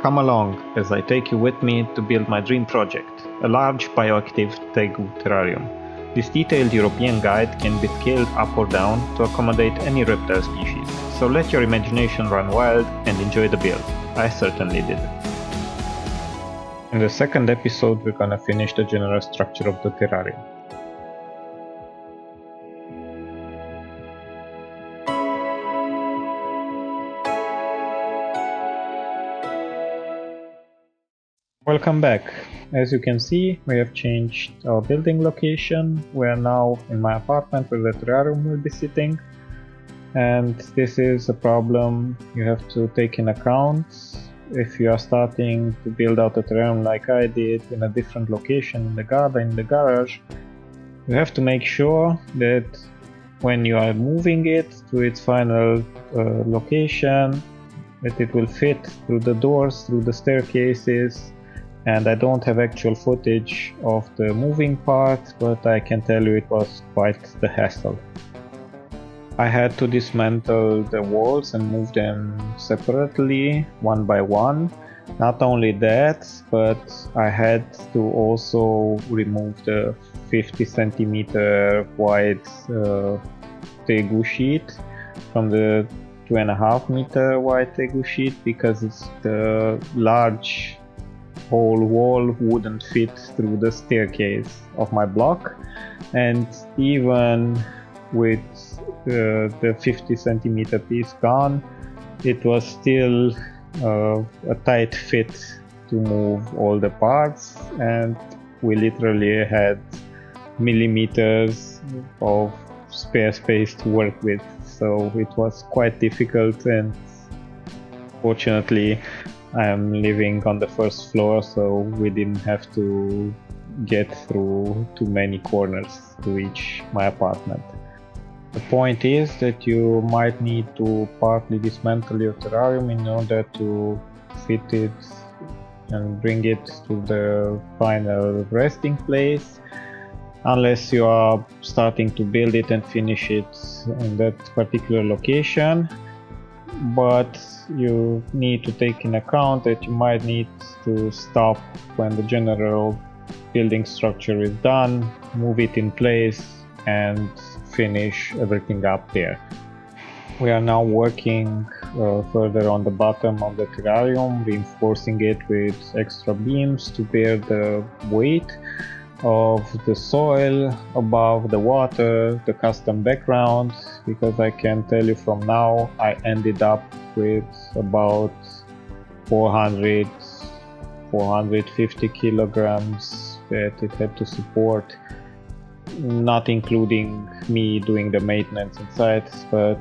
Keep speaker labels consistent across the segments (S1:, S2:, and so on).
S1: Come along as I take you with me to build my dream project, a large bioactive Tegu Terrarium. This detailed European guide can be scaled up or down to accommodate any reptile species, so let your imagination run wild and enjoy the build. I certainly did. In the second episode, we're gonna finish the general structure of the terrarium. Welcome back. As you can see, we have changed our building location. We are now in my apartment where the terrarium will be sitting. And this is a problem you have to take in account if you are starting to build out a terrarium like I did in a different location in the garden, in the garage. You have to make sure that when you are moving it to its final location, that it will fit through the doors, through the staircases. And I don't have actual footage of the moving part, but I can tell you it was quite the hassle. I had to dismantle the walls and move them separately, one by one. Not only that, but I had to also remove the 50 centimeter wide Tegu sheet from the 2.5 meter wide Tegu sheet because it's the large whole wall wouldn't fit through the staircase of my block, and even with the 50 centimeter piece gone, it was still a tight fit to move all the parts, and we literally had millimeters of spare space to work with, so it was quite difficult. And fortunately I am living on the first floor, so we didn't have to get through too many corners to reach my apartment. The point is that you might need to partly dismantle your terrarium in order to fit it and bring it to the final resting place, unless you are starting to build it and finish it in that particular location. But you need to take in account that you might need to stop when the general building structure is done, move it in place and finish everything up there. We are now working further on the bottom of the terrarium, reinforcing it with extra beams to bear the weight of the soil above the water, the custom background, because I can tell you from now I ended up with about 450 kilograms that it had to support, not including me doing the maintenance inside, but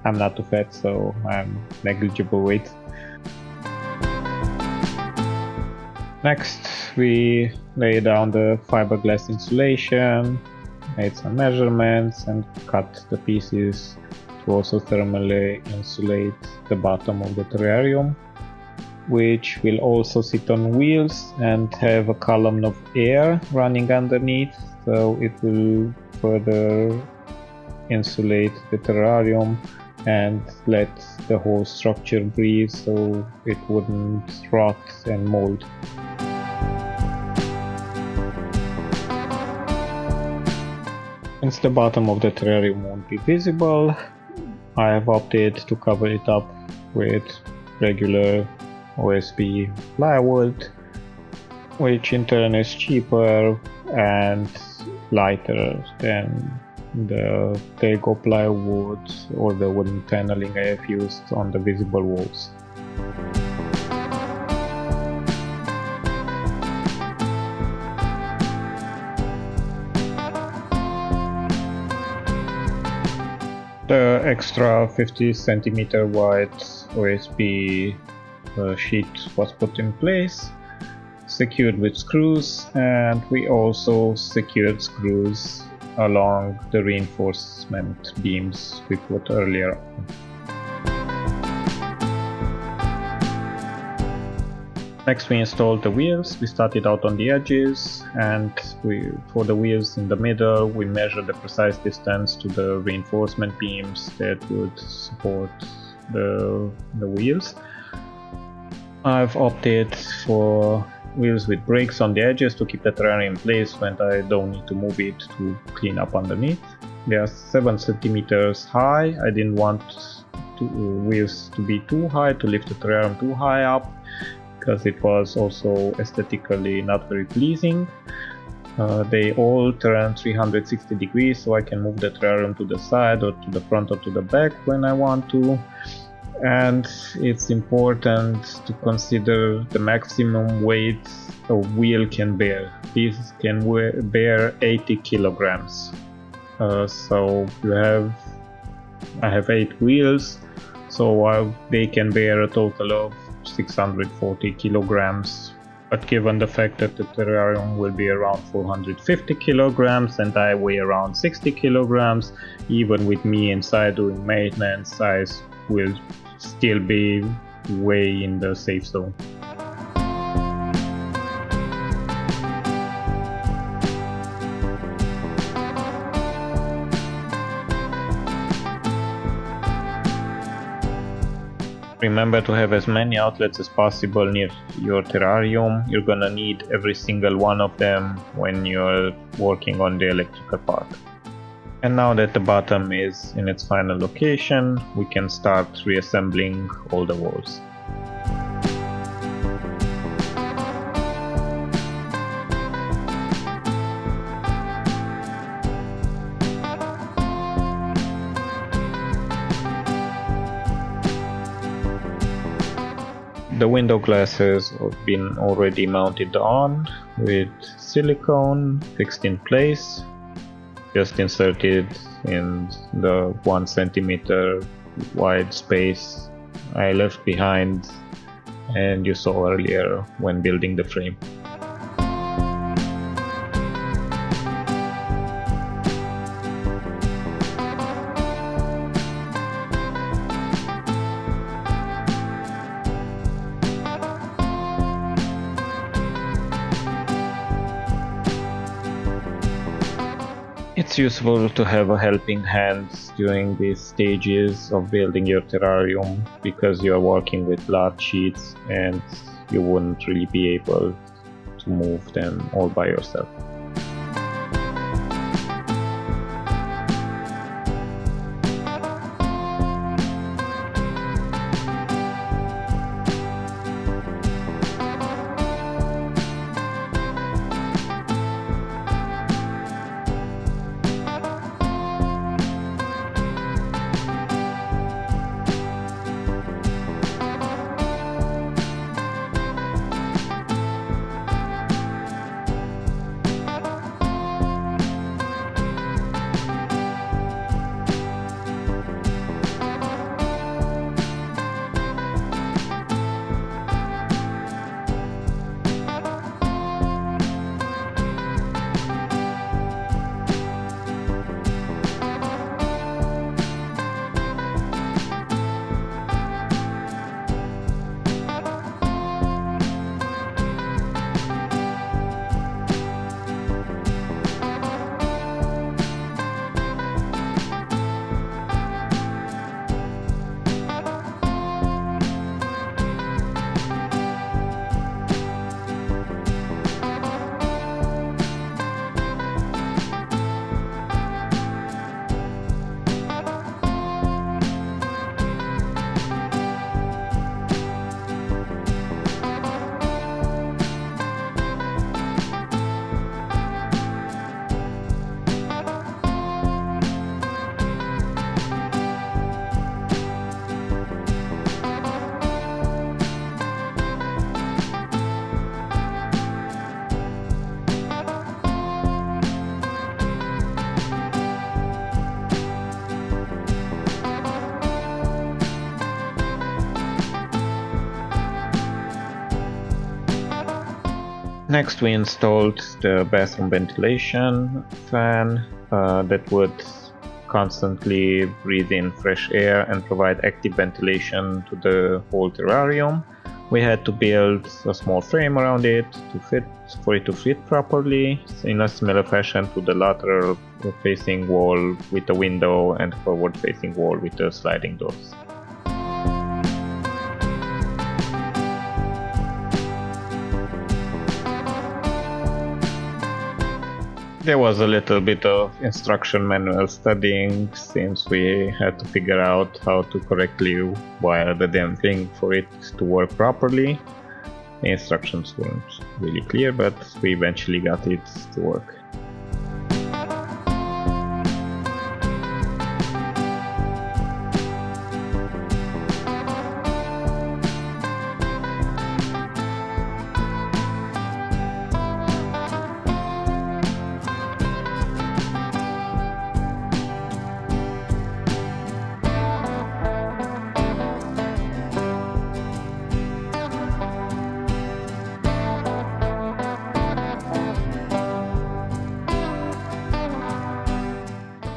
S1: I'm not too fat, so I'm negligible weight. Next, we lay down the fiberglass insulation, made some measurements and cut the pieces to also thermally insulate the bottom of the terrarium, which will also sit on wheels and have a column of air running underneath, so it will further insulate the terrarium and let the whole structure breathe so it wouldn't rot and mold. Since the bottom of the terrarium won't be visible, I have opted to cover it up with regular OSB plywood, which in turn is cheaper and lighter than the Tegu plywood or the wooden paneling I have used on the visible walls. The extra 50 centimeter wide OSB sheet was put in place, secured with screws, and we also secured screws along the reinforcement beams we put earlier on. Next we installed the wheels. We started out on the edges, and for the wheels in the middle we measured the precise distance to the reinforcement beams that would support the wheels. I've opted for wheels with brakes on the edges to keep the terrarium in place when I don't need to move it to clean up underneath. They are 7 centimeters high. I didn't want wheels to be too high, to lift the terrarium too high up, because it was also aesthetically not very pleasing. They all turn 360 degrees, so I can move the terrarium to the side or to the front or to the back when I want to. And it's important to consider the maximum weight a wheel can bear. This can bear 80 kilograms. So I have 8 wheels, so they can bear a total of 640 kilograms. But given the fact that the terrarium will be around 450 kilograms and I weigh around 60 kilograms, even with me inside doing maintenance, I will still be way in the safe zone. Remember to have as many outlets as possible near your terrarium. You're gonna need every single one of them when you're working on the electrical part. And now that the bottom is in its final location, we can start reassembling all the walls. The window glasses have been already mounted on with silicone fixed in place, just inserted in the 1 centimeter wide space I left behind and you saw earlier when building the frame. It's useful to have a helping hand during these stages of building your terrarium because you're working with large sheets and you wouldn't really be able to move them all by yourself. Next we installed the bathroom ventilation fan that would constantly breathe in fresh air and provide active ventilation to the whole terrarium. We had to build a small frame around it for it to fit properly in a similar fashion to the lateral facing wall with a window and forward facing wall with the sliding doors. There was a little bit of instruction manual studying since we had to figure out how to correctly wire the damn thing for it to work properly. The instructions weren't really clear, but we eventually got it to work.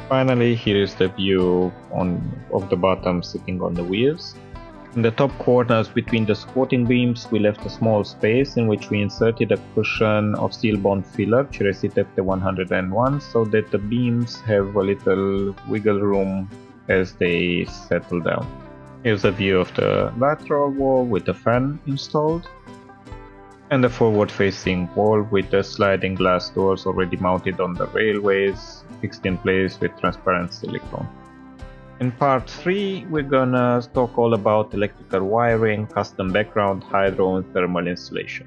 S1: Finally, here is the view of the bottom sitting on the wheels. In the top corners between the supporting beams, we left a small space in which we inserted a cushion of steel bond filler, Cheresit FT101, so that the beams have a little wiggle room as they settle down. Here's a view of the lateral wall with the fan installed, and the forward-facing wall with the sliding glass doors already mounted on the railways, fixed in place with transparent silicone. In part 3, we're gonna talk all about electrical wiring, custom background, hydro and thermal insulation.